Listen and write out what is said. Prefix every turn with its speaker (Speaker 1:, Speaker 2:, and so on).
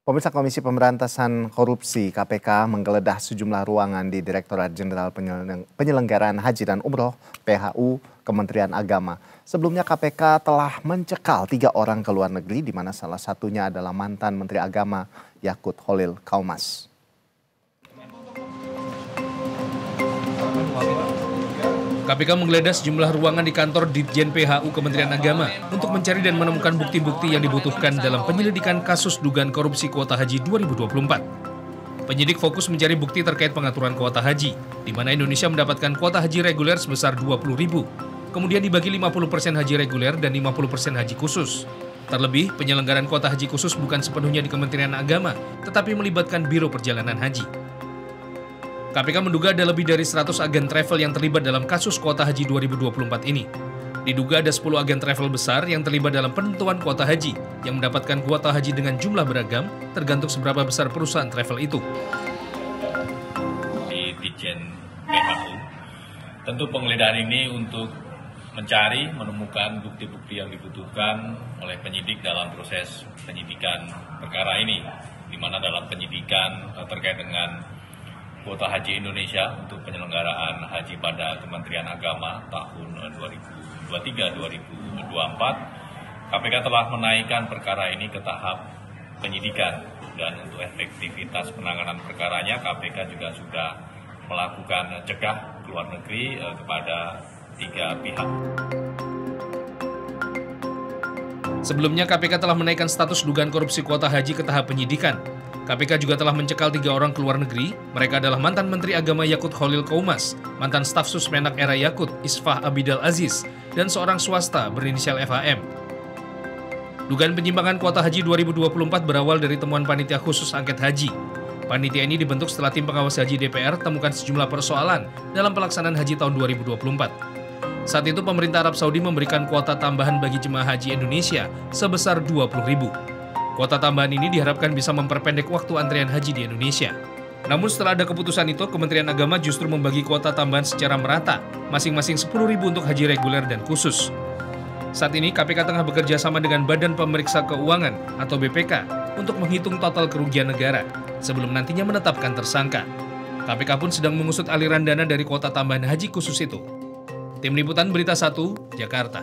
Speaker 1: Pemirsa Komisi Pemberantasan Korupsi (KPK) menggeledah sejumlah ruangan di Direktorat Jenderal Penyelenggaraan Haji dan Umroh (PHU) Kementerian Agama. Sebelumnya KPK telah mencekal 3 orang ke luar negeri, di mana salah satunya adalah mantan Menteri Agama Yakut Kholil Kaumas.
Speaker 2: KPK menggeledah sejumlah ruangan di kantor Ditjen PHU Kementerian Agama untuk mencari dan menemukan bukti-bukti yang dibutuhkan dalam penyelidikan kasus dugaan korupsi kuota haji 2024. Penyidik fokus mencari bukti terkait pengaturan kuota haji, di mana Indonesia mendapatkan kuota haji reguler sebesar 20.000, kemudian dibagi 50% haji reguler dan 50% haji khusus. Terlebih, penyelenggaraan kuota haji khusus bukan sepenuhnya di Kementerian Agama, tetapi melibatkan Biro Perjalanan Haji. KPK menduga ada lebih dari 100 agen travel yang terlibat dalam kasus kuota haji 2024 ini. Diduga ada 10 agen travel besar yang terlibat dalam penentuan kuota haji, yang mendapatkan kuota haji dengan jumlah beragam, tergantung seberapa besar perusahaan travel itu.
Speaker 3: Di Ditjen PHU, tentu penggeledahan ini untuk menemukan bukti-bukti yang dibutuhkan oleh penyidik dalam proses penyidikan perkara ini, di mana dalam penyidikan terkait dengan kuota haji Indonesia untuk penyelenggaraan haji pada Kementerian Agama tahun 2023-2024, KPK telah menaikkan perkara ini ke tahap penyidikan, dan untuk efektivitas penanganan perkaranya KPK juga sudah melakukan cegah ke luar negeri kepada 3 pihak.
Speaker 2: Sebelumnya KPK telah menaikkan status dugaan korupsi kuota haji ke tahap penyidikan. KPK juga telah mencekal 3 orang ke luar negeri. Mereka adalah mantan Menteri Agama Yakut Kholil Kaumas, mantan staf Susmenak era Yakut Isfah Abidal Aziz, dan seorang swasta berinisial FHM. Dugaan penyimpangan kuota haji 2024 berawal dari temuan Panitia Khusus Angket Haji. Panitia ini dibentuk setelah Tim Pengawas Haji DPR temukan sejumlah persoalan dalam pelaksanaan haji tahun 2024. Saat itu pemerintah Arab Saudi memberikan kuota tambahan bagi jemaah haji Indonesia sebesar 20.000. Kuota tambahan ini diharapkan bisa memperpendek waktu antrian haji di Indonesia. Namun setelah ada keputusan itu, Kementerian Agama justru membagi kuota tambahan secara merata, masing-masing 10.000 untuk haji reguler dan khusus. Saat ini KPK tengah bekerja sama dengan Badan Pemeriksa Keuangan atau BPK untuk menghitung total kerugian negara sebelum nantinya menetapkan tersangka. KPK pun sedang mengusut aliran dana dari kuota tambahan haji khusus itu. Tim Liputan Berita 1, Jakarta.